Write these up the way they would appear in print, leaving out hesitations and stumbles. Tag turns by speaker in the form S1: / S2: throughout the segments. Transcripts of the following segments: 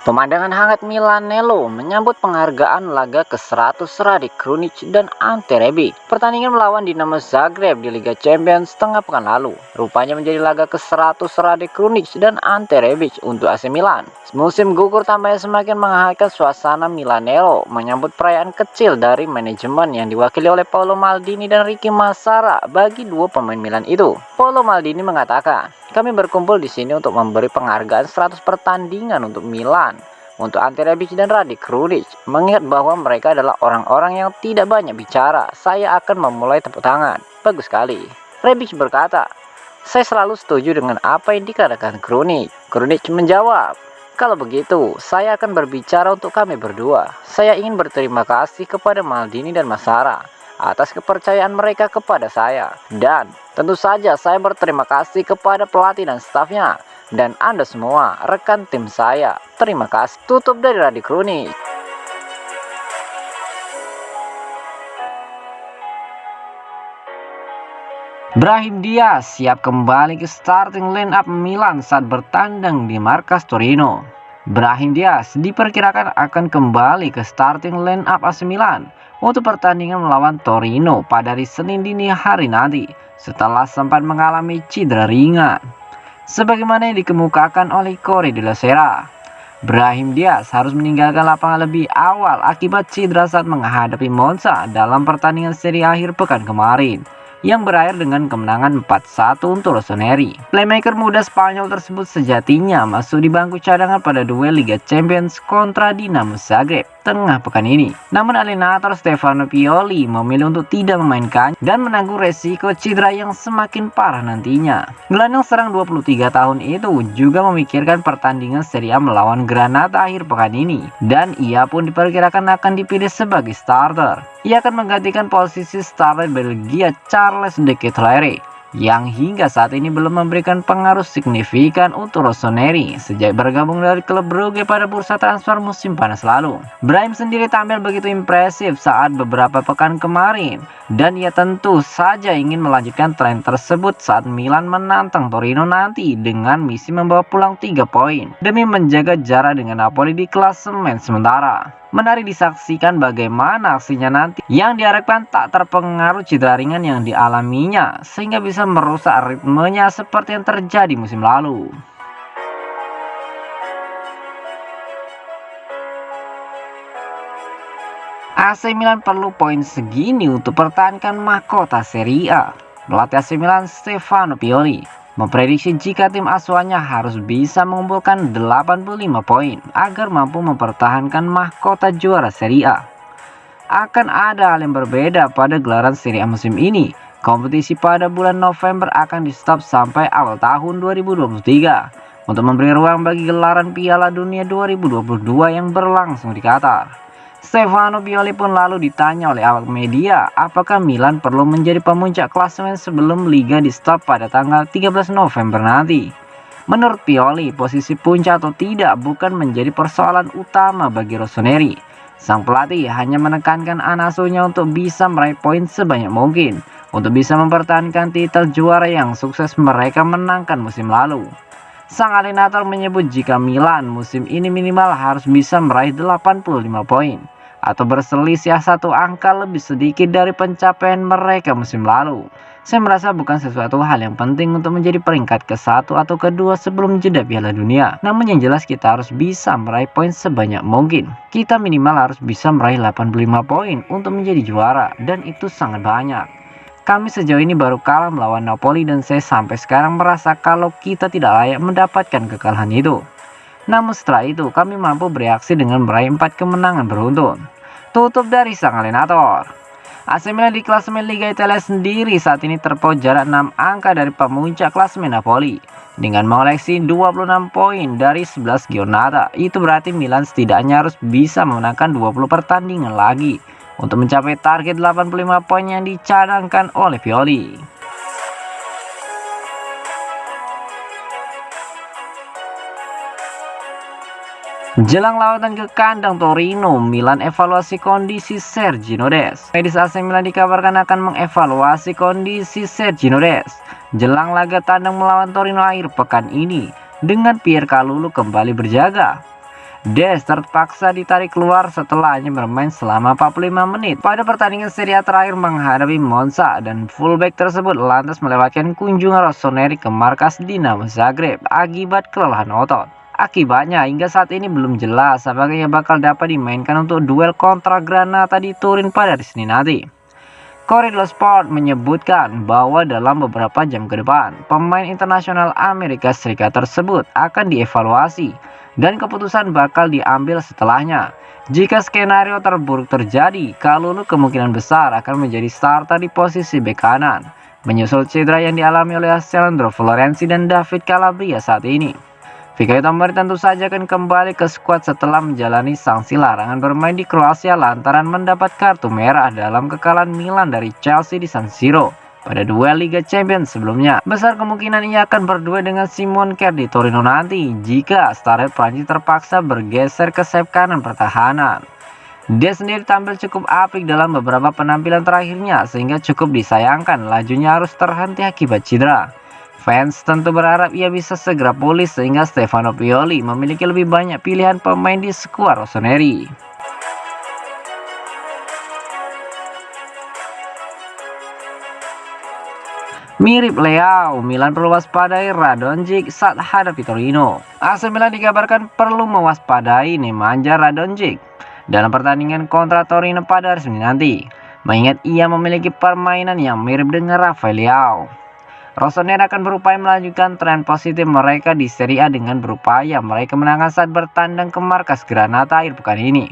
S1: Pemandangan hangat Milanello menyambut penghargaan laga ke-100 Rade Krunic dan Ante Rebic. Pertandingan melawan Dinamo Zagreb di Liga Champions setengah pekan lalu rupanya menjadi laga ke-100 Rade Krunic dan Ante Rebic untuk AC Milan. Musim gugur tampaknya semakin menghangatkan suasana Milanello menyambut perayaan kecil dari manajemen yang diwakili oleh Paolo Maldini dan Ricky Massara bagi dua pemain Milan itu. Paolo Maldini mengatakan, "Kami berkumpul di sini untuk memberi penghargaan 100 pertandingan untuk Milan, untuk Ante Rebic dan Rade Krunic. Mengingat bahwa mereka adalah orang-orang yang tidak banyak bicara, saya akan memulai tepuk tangan." Bagus sekali. Rebic berkata, "Saya selalu setuju dengan apa yang dikatakan Krunic." Krunic menjawab, "Kalau begitu, saya akan berbicara untuk kami berdua. Saya ingin berterima kasih kepada Maldini dan Massara atas kepercayaan mereka kepada saya. Dan tentu saja saya berterima kasih kepada pelatih dan stafnya. Dan Anda semua, rekan tim saya. Terima kasih." Tutup dari Rade Krunic. Brahim Diaz siap kembali ke starting line-up Milan saat bertandang di markas Torino. Brahim Diaz diperkirakan akan kembali ke starting line-up AC Milan untuk pertandingan melawan Torino pada hari Senin dini hari nanti setelah sempat mengalami cedera ringan. Sebagaimana yang dikemukakan oleh Corriere della Sera, Brahim Diaz harus meninggalkan lapangan lebih awal akibat cedera saat menghadapi Monza dalam pertandingan seri akhir pekan kemarin yang berakhir dengan kemenangan 4-1 untuk Rossoneri. Playmaker muda Spanyol tersebut sejatinya masuk di bangku cadangan pada duel Liga Champions kontra Dinamo Zagreb tengah pekan ini. Namun alinator Stefano Pioli memilih untuk tidak memainkan dan menanggung resiko cedera yang semakin parah nantinya. Gelandang serang 23 tahun itu juga memikirkan pertandingan Serie A melawan Granada akhir pekan ini, dan ia pun diperkirakan akan dipilih sebagai starter. Ia akan menggantikan posisi starter Belgia Charles de Ketelaere yang hingga saat ini belum memberikan pengaruh signifikan untuk Rossoneri sejak bergabung dari klub Brugge pada bursa transfer musim panas lalu. Brahim sendiri tampil begitu impresif saat beberapa pekan kemarin, dan ia tentu saja ingin melanjutkan tren tersebut saat Milan menantang Torino nanti dengan misi membawa pulang 3 poin demi menjaga jarak dengan Napoli di klasemen sementara. Menarik disaksikan bagaimana aksinya nanti yang diharapkan tak terpengaruh cedera ringan yang dialaminya sehingga bisa merusak ritmenya seperti yang terjadi musim lalu. AC Milan perlu poin segini untuk pertahankan mahkota Serie A. Pelatih AC Milan Stefano Pioli memprediksi jika tim asuhannya harus bisa mengumpulkan 85 poin agar mampu mempertahankan mahkota juara Serie A. Akan ada hal yang berbeda pada gelaran Serie A musim ini. Kompetisi pada bulan November akan di stop sampai awal tahun 2023 untuk memberi ruang bagi gelaran Piala Dunia 2022 yang berlangsung di Qatar. Stefano Pioli pun lalu ditanya oleh awak media apakah Milan perlu menjadi pemuncak klasemen sebelum liga di stop pada tanggal 13 November nanti. Menurut Pioli, posisi puncak atau tidak bukan menjadi persoalan utama bagi Rossoneri. Sang pelatih hanya menekankan anak asuhnya untuk bisa meraih poin sebanyak mungkin untuk bisa mempertahankan titel juara yang sukses mereka menangkan musim lalu. Sang alinator menyebut jika Milan musim ini minimal harus bisa meraih 85 poin atau berselisih 1 angka lebih sedikit dari pencapaian mereka musim lalu. Saya merasa bukan sesuatu hal yang penting untuk menjadi peringkat ke-1 atau ke-2 sebelum jeda Piala Dunia. Namun yang jelas kita harus bisa meraih poin sebanyak mungkin. Kita minimal harus bisa meraih 85 poin untuk menjadi juara, dan itu sangat banyak. Kami sejauh ini baru kalah melawan Napoli dan saya sampai sekarang merasa kalau kita tidak layak mendapatkan kekalahan itu. Namun setelah itu kami mampu bereaksi dengan meraih 4 kemenangan beruntun. Tutup dari sang alinator. AC Milan di klasemen Liga Italia sendiri saat ini terpaut jarak 6 angka dari pemuncak klasemen Napoli dengan mengoleksi 26 poin dari 11 giornata. Itu berarti Milan setidaknya harus bisa memenangkan 20 pertandingan lagi untuk mencapai target 85 poin yang dicadangkan oleh Pioli. Jelang lawatan ke kandang Torino, Milan evaluasi kondisi Sergio Des. Medis AC Milan dikabarkan akan mengevaluasi kondisi Sergio Des jelang laga tandang melawan Torino akhir pekan ini dengan Pierre Kalulu kembali berjaga. Des terpaksa ditarik keluar setelah hanya bermain selama 45 menit pada pertandingan Serie A terakhir menghadapi Monza, dan fullback tersebut lantas melewatkan kunjungan Rossoneri ke markas Dinamo Zagreb akibat kelelahan otot. Akibatnya hingga saat ini belum jelas apakah ia bakal dapat dimainkan untuk duel kontra Granata di Turin pada Senin nanti. Corriere Sport menyebutkan bahwa dalam beberapa jam ke depan, pemain internasional Amerika Serikat tersebut akan dievaluasi dan keputusan bakal diambil setelahnya. Jika skenario terburuk terjadi, Kalulu kemungkinan besar akan menjadi starter di posisi bek kanan, menyusul cedera yang dialami oleh Alessandro Florenzi dan David Calabria saat ini. Fikayo Tomori tentu saja akan kembali ke skuad setelah menjalani sanksi larangan bermain di Kroasia lantaran mendapat kartu merah dalam kekalahan Milan dari Chelsea di San Siro pada duel Liga Champions sebelumnya. Besar kemungkinan ia akan berduel dengan Simon Kjaer di Torino nanti jika starter Prancis terpaksa bergeser ke sayap kanan pertahanan. Dia sendiri tampil cukup apik dalam beberapa penampilan terakhirnya sehingga cukup disayangkan lajunya harus terhenti akibat cedera. Fans tentu berharap ia bisa segera pulih sehingga Stefano Pioli memiliki lebih banyak pilihan pemain di skuad Rossoneri. Mirip Leao, Milan perlu waspadai Radonjic saat hadapi Torino. AC Milan dikabarkan perlu mewaspadai Nemanja Radonjic dalam pertandingan kontra Torino pada Senin nanti, mengingat ia memiliki permainan yang mirip dengan Rafael Leao. Rossoneri akan berupaya melanjutkan tren positif mereka di Serie A dengan berupaya mereka menangkan saat bertandang ke markas Granata akhir pekan ini.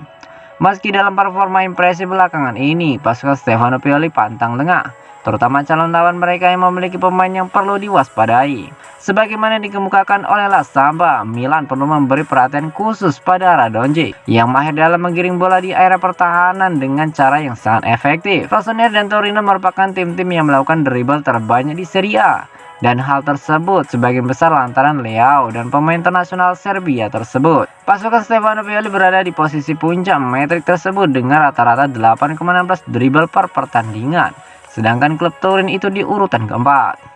S1: Meski dalam performa impresif belakangan ini, pasukan Stefano Pioli pantang lengah, terutama calon lawan mereka yang memiliki pemain yang perlu diwaspadai. Sebagaimana dikemukakan oleh La Stampa, Milan perlu memberi perhatian khusus pada Radonjic yang mahir dalam menggiring bola di area pertahanan dengan cara yang sangat efektif. Rossoneri dan Torino merupakan tim-tim yang melakukan dribble terbanyak di Serie A, dan hal tersebut sebagian besar lantaran Leao dan pemain internasional Serbia tersebut. Pasukan Stefano Pioli berada di posisi puncak metrik tersebut dengan rata-rata 8,16 dribble per pertandingan, sedangkan klub Turin itu di urutan keempat.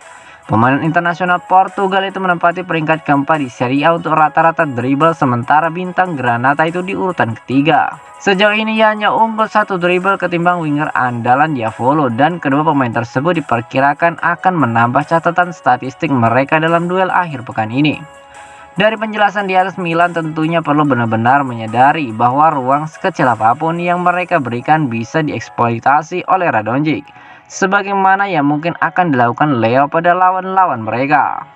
S1: Pemain internasional Portugal itu menempati peringkat keempat di Serie A untuk rata-rata dribble, sementara bintang Granata itu di urutan ketiga. Sejauh ini ia hanya unggul 1 dribble ketimbang winger andalan Diavolo, dan kedua pemain tersebut diperkirakan akan menambah catatan statistik mereka dalam duel akhir pekan ini. Dari penjelasan di atas, Milan tentunya perlu benar-benar menyadari bahwa ruang sekecil apapun yang mereka berikan bisa dieksploitasi oleh Radonjic, sebagaimana yang mungkin akan dilakukan Leo pada lawan-lawan mereka.